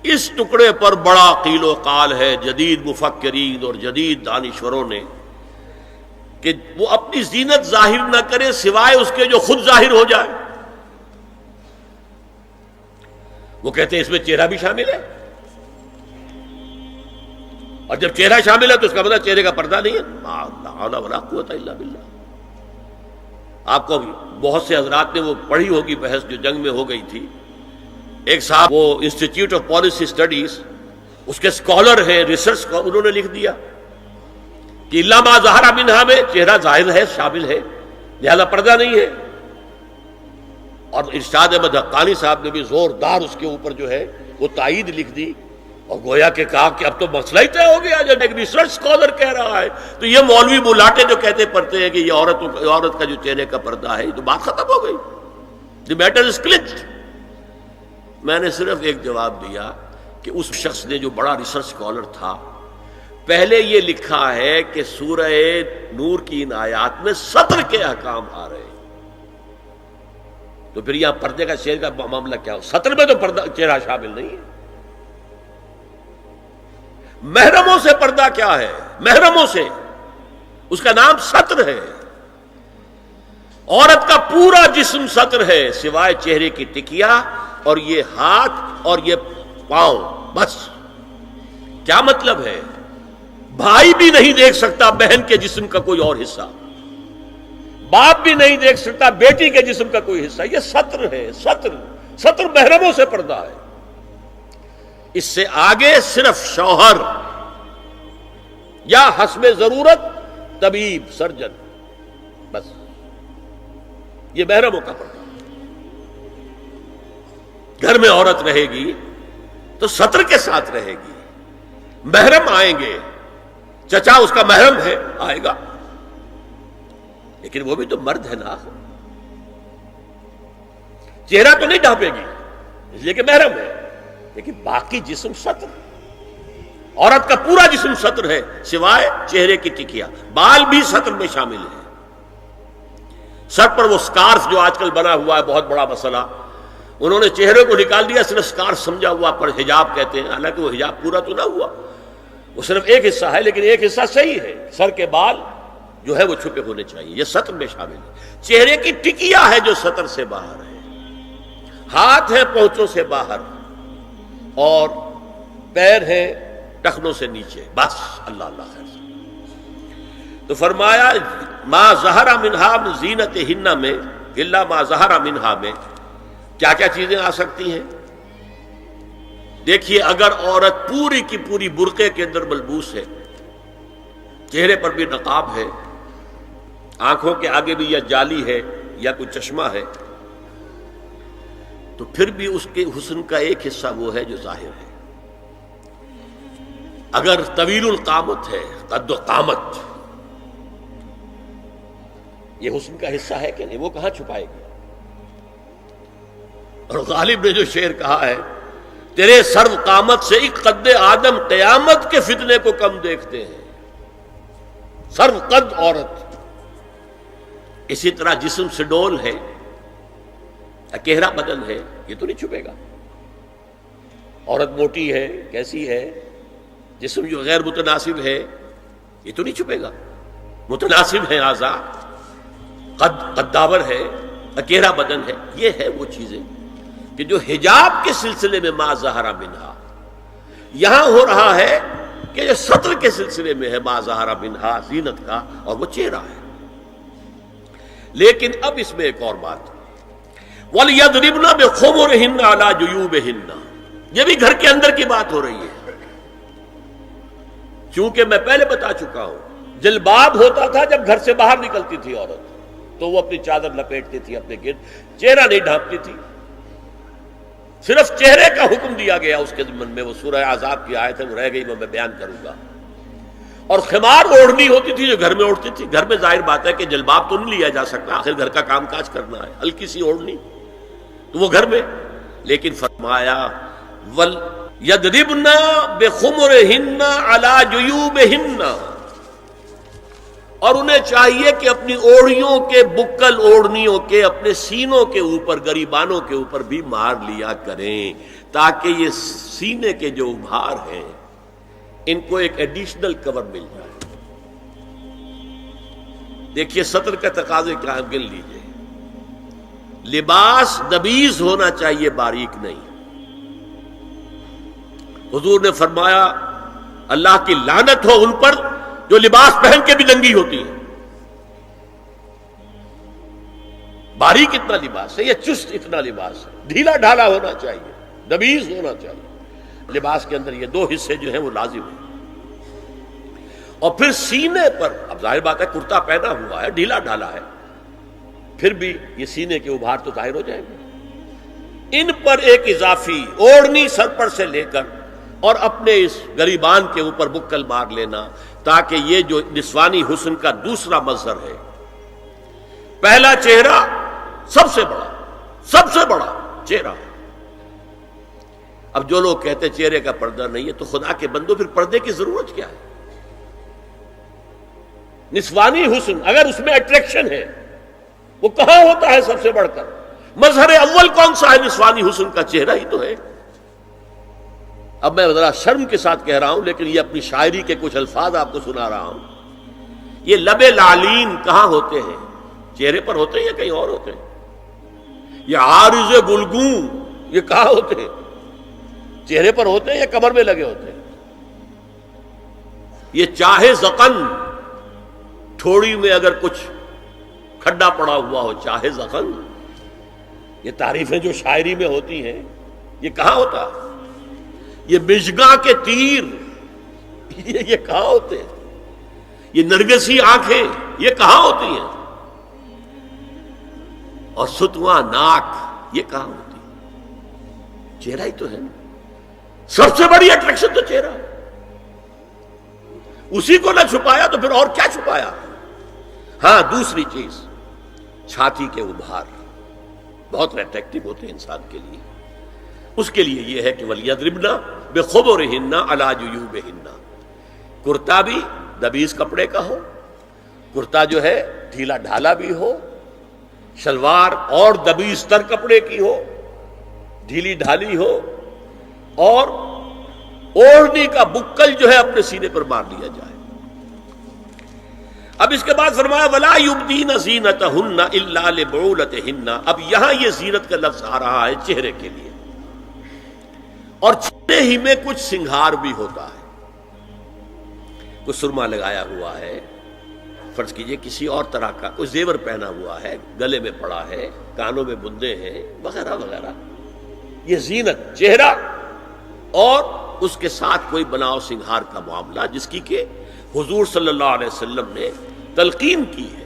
اس ٹکڑے پر بڑا قیل و قال ہے جدید مفکرین اور جدید دانشوروں نے کہ وہ اپنی زینت ظاہر نہ کرے سوائے اس کے جو خود ظاہر ہو جائے. وہ کہتے ہیں اس میں چہرہ بھی شامل ہے، اور جب چہرہ شامل ہے تو اس کا مطلب چہرے کا پردہ نہیں ہے. لا حول ولا قوت الا باللہ. آپ کو بہت سے حضرات نے وہ پڑھی ہوگی بحث جو جنگ میں ہو گئی تھی. ایک صاحب وہ انسٹیٹیوٹ آف پالیسی اسٹڈیز اس کے اسکالر ہیں، ریسرچ کو انہوں نے لکھ دیا کہ الا ما ظہر منہا میں چہرہ ظاہر ہے، شامل ہے، لہذا پردہ نہیں ہے. اور ارشاد احمد حقانی صاحب نے بھی زوردار اس کے اوپر جو ہے وہ تائید لکھ دی اور گویا کہ کہا کہ اب تو مسئلہ ہی طے ہو گیا. جب ایک ریسرچ اسکالر کہہ رہا ہے تو یہ مولوی بلاٹے جو کہتے پڑھتے ہیں کہ یہ عورت کا جو چہرے کا پردہ ہے، یہ تو بات ختم ہو گئی. The matter is closed. میں نے صرف ایک جواب دیا کہ اس شخص نے جو بڑا ریسرچ اسکالر تھا، پہلے یہ لکھا ہے کہ سورہ نور کی ان آیات میں سطر کے احکام آ رہے ہیں، تو پھر یہاں پردے کا چہرے کا معاملہ کیا ہو؟ سطر میں تو پردہ چہرہ شامل نہیں ہے. محرموں سے پردہ کیا ہے؟ محرموں سے، اس کا نام سطر ہے. عورت کا پورا جسم سطر ہے سوائے چہرے کی ٹکیا اور یہ ہاتھ اور یہ پاؤں، بس. کیا مطلب ہے؟ بھائی بھی نہیں دیکھ سکتا بہن کے جسم کا کوئی اور حصہ، باپ بھی نہیں دیکھ سکتا بیٹی کے جسم کا کوئی حصہ. یہ سطر ہے. سطر محرموں سے پردہ ہے. اس سے آگے صرف شوہر یا حسب ضرورت طبیب، سرجن، بس. یہ محرموں کا پردہ. گھر میں عورت رہے گی تو سطر کے ساتھ رہے گی. محرم آئیں گے، چچا اس کا محرم ہے، آئے گا، لیکن وہ بھی تو مرد ہے نا. چہرہ تو نہیں ڈھانپے گی اس لیے کہ محرم ہے، لیکن باقی جسم سطر. عورت کا پورا جسم سطر ہے سوائے چہرے کی ٹکیا. بال بھی سطر میں شامل ہے. سر پر وہ سکارف جو آج کل بنا ہوا ہے، بہت بڑا مسئلہ، انہوں نے چہرے کو نکال دیا، صرف سکارف سمجھا ہوا، پر حجاب کہتے ہیں، حالانکہ وہ حجاب پورا تو نہ ہوا. وہ صرف ایک حصہ ہے، لیکن ایک حصہ صحیح ہے، سر کے بال جو ہے وہ چھپے ہونے چاہیے، یہ سطر میں شامل ہے۔ چہرے کی ٹکیا ہے جو سطر سے باہر ہے، ہاتھ ہے پونچوں سے باہر، اور پیر ہے ٹخنوں سے نیچے، بس اللہ اللہ خیر سے۔ تو فرمایا ما ظہر منہا من زینتہن میں الا ما ظہر منہا میں کیا کیا چیزیں آ سکتی ہیں؟ دیکھیے، اگر عورت پوری کی پوری برقعے کے اندر ملبوس ہے، چہرے پر بھی نقاب ہے، آنکھوں کے آگے بھی یا جالی ہے یا کوئی چشمہ ہے، تو پھر بھی اس کے حسن کا ایک حصہ وہ ہے جو ظاہر ہے۔ اگر طویل القامت ہے، قد و قامت، یہ حسن کا حصہ ہے کہ نہیں؟ وہ کہاں چھپائے گی؟ اور غالب نے جو شعر کہا ہے، تیرے سرو قامت سے ایک قد آدم قیامت کے فتنے کو کم دیکھتے ہیں۔ سرو قد عورت، اسی طرح جسم سے ڈول ہے، اکیرا بدن ہے، یہ تو نہیں چھپے گا۔ عورت موٹی ہے، کیسی ہے، جسم جو غیر متناسب ہے، یہ تو نہیں چھپے گا۔ متناسب ہے اعضاء، قداور ہے، اکیرا بدن ہے، یہ ہے وہ چیزیں کہ جو حجاب کے سلسلے میں ما ظہر منہا، یہاں ہو رہا ہے کہ جو سطر کے سلسلے میں ہے ما ظہر منہا زینت کا، اور وہ چہرہ ہے۔ لیکن اب اس میں ایک اور بات، وَلْيَضْرِبْنَ بِخُمُرِهِنَّ عَلَى جُيُوبِهِنَّ، یہ بھی گھر کے اندر کی بات ہو رہی ہے، چونکہ میں پہلے بتا چکا ہوں جلباب ہوتا تھا جب گھر سے باہر نکلتی تھی عورت، تو وہ اپنی چادر لپیٹتی تھی اپنے گرد، چہرہ نہیں ڈھانپتی تھی، صرف چہرے کا حکم دیا گیا اس کے ضمن میں۔ وہ سورہ احزاب کی آیت ہے، وہ رہ گئی، میں بیان کروں گا۔ اور خمار اوڑھنی ہوتی تھی جو گھر میں اوڑھتی تھی، گھر میں ظاہر بات ہے کہ جلباب تو نہیں لیا جا سکتا، آخر گھر کا کام کاج کرنا ہے، ہلکی سی اوڑھنی تو وہ گھر میں، لیکن فرمایا وَلْيَضْرِبْنَ بِخُمُرِهِنَّ عَلَى جُيُوبِهِنَّ، اور انہیں چاہیے کہ اپنی اوڑھیوں کے، بکل اوڑھنیوں کے اپنے سینوں کے اوپر، گریبانوں کے اوپر بھی مار لیا کریں، تاکہ یہ سینے کے جو ابھار ہیں ان کو ایک ایڈیشنل کور مل جائے۔ دیکھیے سطر کا تقاضے کیا گن لیجئے، لباس نبیذ ہونا چاہیے، باریک نہیں۔ حضور نے فرمایا اللہ کی لعنت ہو ان پر جو لباس پہن کے بھی ننگی ہوتی ہے۔ باریک اتنا لباس ہے یا چست اتنا لباس ہے، ڈھیلا ڈھالا ہونا چاہیے، نبیذ ہونا چاہیے۔ لباس کے اندر یہ دو حصے جو ہیں وہ لازم ہیں۔ اور پھر سینے پر، اب ظاہر بات ہے کرتا پہنا ہوا ہے، ڈھیلا ڈھالا ہے، پھر بھی یہ سینے کے ابھار تو ظاہر ہو جائیں گے۔ ان پر ایک اضافی اوڑھنی سر پر سے لے کر اور اپنے اس گریبان کے اوپر بکل مار لینا، تاکہ یہ جو نسوانی حسن کا دوسرا مظہر ہے، پہلا چہرہ سب سے بڑا چہرہ۔ اب جو لوگ کہتے چہرے کا پردہ نہیں ہے، تو خدا کے بندو پھر پردے کی ضرورت کیا ہے؟ نسوانی حسن اگر اس میں اٹریکشن ہے، وہ کہاں ہوتا ہے سب سے بڑھ کر؟ مظہر اول کون سا ہے نسوانی حسن کا؟ چہرہ ہی تو ہے۔ اب میں ذرا شرم کے ساتھ کہہ رہا ہوں، لیکن یہ اپنی شاعری کے کچھ الفاظ آپ کو سنا رہا ہوں۔ یہ لب لعلین کہاں ہوتے ہیں؟ چہرے پر ہوتے ہیں یا کہیں اور ہوتے ہیں؟ یہ عارض گلگوں یہ کہاں ہوتے ہیں؟ چہرے پر ہوتے ہیں یا کمر میں لگے ہوتے ہیں؟ یہ چاہے زقن، ٹھوڑی میں اگر کچھ کھڈا پڑا ہوا ہو، چاہے زخم، یہ تعریفیں جو شاعری میں ہوتی ہیں یہ کہاں ہوتا؟ یہ مژگاں کے تیر یہ کہاں ہوتے ہیں؟ یہ نرگسی آنکھیں یہ کہاں ہوتی ہیں؟ اور ستواں ناک یہ کہاں ہوتی ہے؟ چہرہ ہی تو ہے، سب سے بڑی اٹریکشن تو چہرہ، اسی کو نہ چھپایا تو پھر اور کیا چھپایا؟ ہاں دوسری چیز، چھاتی کے ابھار بہت اٹریکٹیو ہوتے ہیں انسان کے لیے، اس کے لیے یہ ہے کہ وَلْيَضْرِبْنَ بِخُمُرِهِنَّ عَلَى جُيُوبِهِنَّ، کرتا بھی دبیز کپڑے کا ہو، کرتا جو ہے ڈھیلا ڈھالا بھی ہو، شلوار اور دبیز تر کپڑے کی ہو، ڈھیلی ڈھالی ہو، اور اوڑھنی کا بکل جو ہے اپنے سینے پر مار لیا جائے۔ اب اس کے بعد فرمایا وَلَا يُبْدِينَ زِينَتَهُنَّ إِلَّا لِبُعُولَتِهِنَّ۔ اب یہاں یہ زینت کا لفظ آ رہا ہے چہرے کے لیے، اور چہرے ہی میں کچھ سنگھار بھی ہوتا ہے، کوئی سرما لگایا ہوا ہے، فرض کیجئے کسی اور طرح کا کوئی زیور پہنا ہوا ہے، گلے میں پڑا ہے، کانوں میں بندے ہیں وغیرہ وغیرہ، یہ زینت چہرہ اور اس کے ساتھ کوئی بناؤ سنگھار کا معاملہ، جس کی کہ حضور صلی اللہ علیہ وسلم نے تلقین کی ہے۔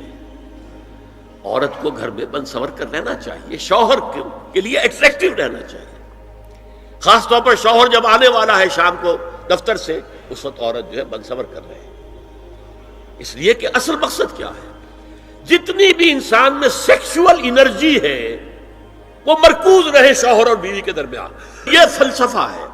عورت کو گھر میں بن سور کر رہنا چاہیے، شوہر کے لیے اٹریکٹیو رہنا چاہیے، خاص طور پر شوہر جب آنے والا ہے شام کو دفتر سے، اس وقت عورت جو ہے بن سور کر رہے ہیں، اس لیے کہ اصل مقصد کیا ہے، جتنی بھی انسان میں سیکشول انرجی ہے وہ مرکوز رہے شوہر اور بیوی کے درمیان، یہ فلسفہ ہے۔